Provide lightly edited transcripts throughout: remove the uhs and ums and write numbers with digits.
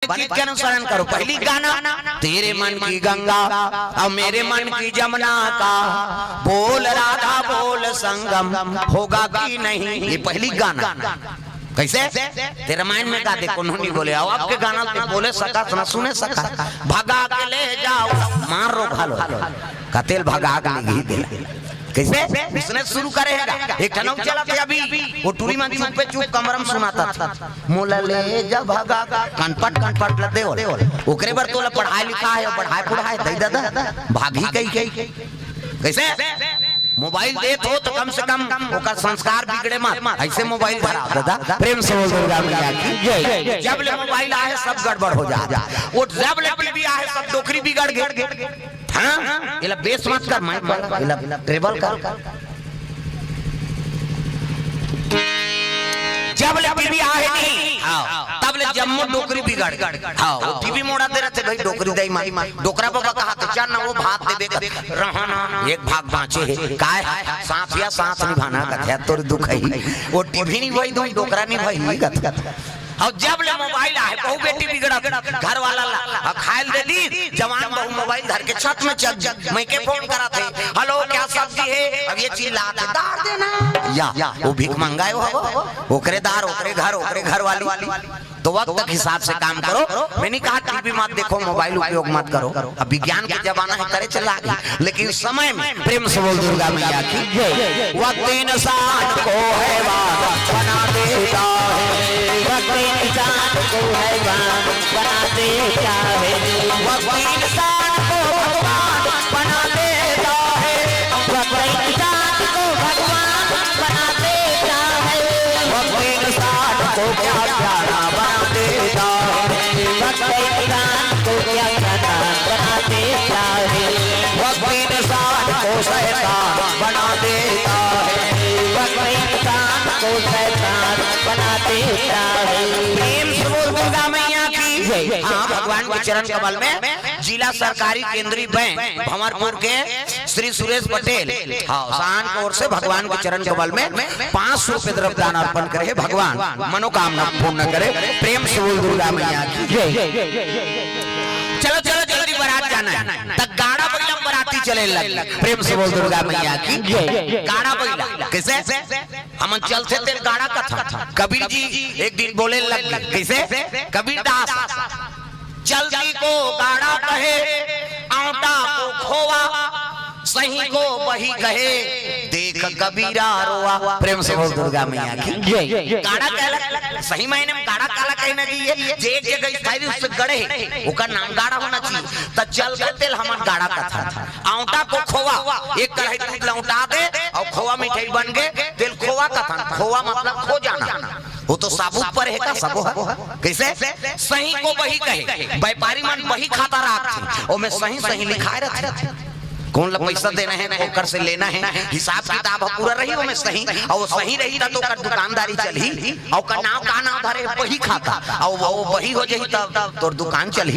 चीज का अनुसरण करो। पहली गाना तेरे मन की गंगा और मेरे मन की जमुना का, बोल राधा बोल संगम होगा कि नहीं, ये पहली गाना। कैसे तेरे माइंड में गा दे उन्होंने बोले आओ आपके गाना तो बोले सका ना सुने सका, भगा के ले जाओ मारो भालो का तेल भगा के घी दे। कैसे उसने शुरू करेगा एक ठनौ चला थे अभी वो टूरी में चुप पे चुप कमरम सुनाता था, मोला ले जा भगा कनपट लदे ओकरे बर तोला पढ़ाई लिखा है पढ़ाई दे दादा भागी कई कैसे मोबाइल दे तो कम से कम ओकर संस्कार बिगड़े मत, ऐसे मोबाइल धरा दादा प्रेम से बोल दुर्गा मैया की जय। जब ले मोबाइल आए सब गड़बड़ हो जा, वो जब ले टीवी आए सब डोकरी बिगड़ गए। हां इला बेस मत कर, माइक वाला इला ट्रेबल कर। जब ले टीवी आए नहीं तब ले जम्मू डोकरी बिगड़। हां वो टीवी मोड़ा दे रहे थे भाई डोकरी दई माई डोकरा बाबा कहा तो चल ना वो भात देबे रहना एक भाग बाँचे है काय सांस या सांस निभाना कथा तोर दुख है, वो टीवी नहीं भाई दो डोकरा नहीं भाई कथा। और जब ले मोबाइल आए बहु बेटी बिगड़ा घर वाला खायल दे दी, जवान बहु मोबाइल धर के छत में चल मैं के फोन करा थे हेलो क्या सब्जी है, अब ये चीज लाते दार देना या वो भीख मंगाए हो ओकरे दार ओकरे घर वाली तो वक्त तक हिसाब से काम करो। मैंने कहा टीवी मत देखो मोबाइल उपयोग मत करो, अब विज्ञान का जमाना है करे चला गया, लेकिन समय में प्रेम से बोल दुर्गा मैया की जय। वक्त इंसान को हैवान बना देता है, वक्त इंसान को हैवान बना देता है, वक्त इंसान को भगवान बना देता है, वक्त इंसान को भगवान बना देता है, वक्त इंसान को क्या प्यारा बना देता है, वक्त इंसान को क्या प्यारा बना देता है, वक्त इंसान को शैतान बना देता है, वक्त इंसान को शैतान बना देता है। प्रेम से बोल दुर्गा मैया की जय। हाँ भगवान के चरण कमल में जिला सरकारी केंद्रीय बैंक भंवरपुर के श्री सुरेश पटेल शान की ओर से भगवान के चरण कमल में 500 रुपए द्रव्यदान अर्पण करे, भगवान मनोकामना पूर्ण करे। प्रेम से बोल दुर्गा मैया की जय। चलो चलो जल्दी बारात जाना है तक गाड़ा बैला बाराती चले लग। प्रेम से बोल दुर्गा मैया की जय। गाड़ा बैला कैसे हम चलते थे गाड़ा का था, कबीर जी एक दिन बोले लग कैसे कबीर दास जल्दी को गाड़ा कहे आटा को खोवा सही को वही कहे देख कबीरा रोआ। प्रेम से बोल दुर्गा मैया की जय। गाड़ा कहला सही मायने में गाड़ा काला कहना चाहिए जे एक जगह खाई उससे गड़े ओका नाम गाड़ा होना चाहिए। त चल के तेल हमन गाड़ा का था आटा को खोवा एक कढ़ाई दूध लौटा दे और खोवा मिठाई बन गए तेल खोवा का था। खोवा मतलब खो जाना, वो तो साबुत पर है का सबो कैसे सही को वही कहे, व्यापारी मन वही खाता राख और मैं सही लिखाए रहते कौन ला पैसा देना है ओकर से लेना है, हिसाब किताब पूरा रही वो में सही और सही रही तो कर दुकानदारी चली और का नाम का नाम धरे वही खाता और वो वही हो जाही तब तोर दुकान चली।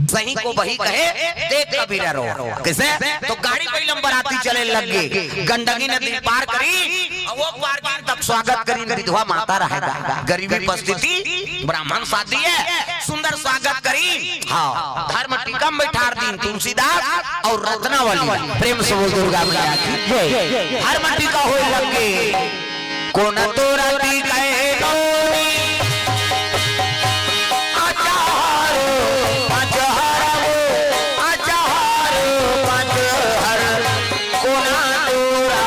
सही को वही कहे देख कबीरा रो कैसे तो गाड़ी पहले बराती चले लगे गंडकी नदी पार करी और वो पार की तब स्वागत करी विधवा माता रहेगा गरीबी परिस्थिति ब्राह्मण शादी है सुंदर स्वागत करी। हाँ धर्म टीकम बैठार दिन तुलसीदास और रत्नावली। प्रेम से बोल दुर्गा मैया की जय। हर मट्टी का होए लगे कोन तोरा दी गए नोरी आचार पंचहर आचार पंचहर कोना तोरा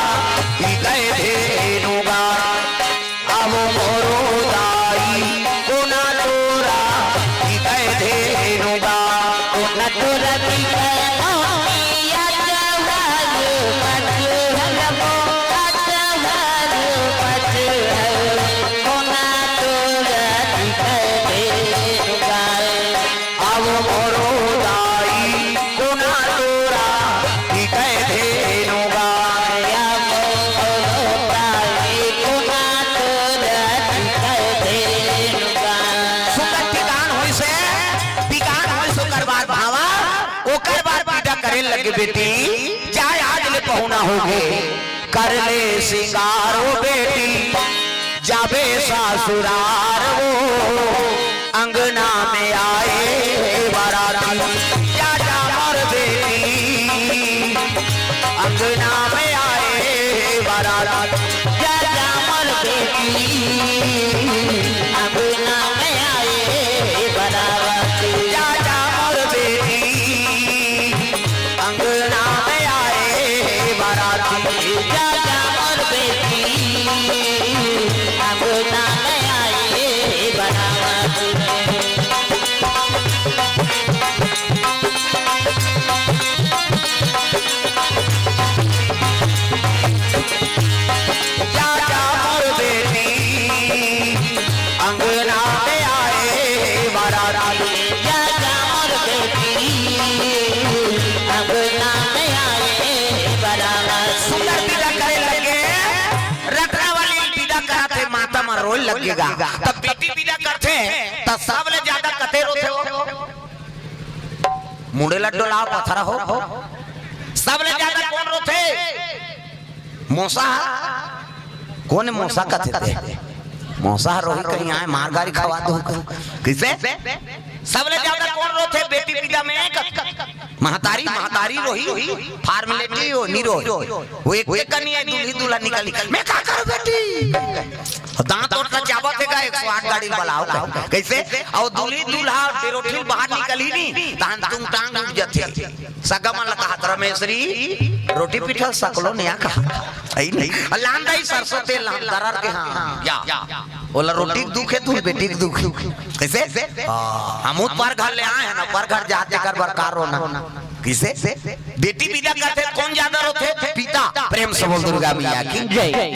दी गए धेनुगा अब मोरो दाई कोना तोरा दी गए धेनुगा कोना तोरा दी गए बेटी चाहे आज ले पहुना होगे कर ले सिंगारो बेटी जाबे ससुरार वो अंगना में आए या जामर बेटी अंगना में आए बराबर सुंदर विदा करे लगे रत्ना वाली विदा कराते माता में रोल लगेगा तब बेटी विदा करते तब सबले ज्यादा कते रोते हो मुंडे लड्डू लाओ पत्थर हो सबले ज्यादा कौन रोते मौसा कौन मौसा कथे थे मौसा रोही कहीं आए मार गाड़ी खवा दो किसे सबले ज्यादा कौन रोते बेटी विदा में महतारी महतारी रोही फार्मेलिटी हो नीरो वो एक कन्या दूल्ही दूल्हा निकली मैं क्या करूं बेटी दांत और का जावा थे का 108 गाड़ी बलाओ कैसे और दूल्ही दूल्हा बेरोठिल बाहर निकली नहीं तान तुम टांग उठ जाते सगमन लगा हाथ रमेशरी रोटी पिठल सकलो नया कहा आई नहीं लांदाई सरसों तेल लाम दरार के हां या बोला रोटी दुख है तू बेटी दुख कैसे हम उत पर घर ले आए हैं ना पर घर जाते कर बरकार रोना किसे बेटी विदा करते कौन ज्यादा रोते पिता प्रेम से बोल दुर्गा मैया की जय।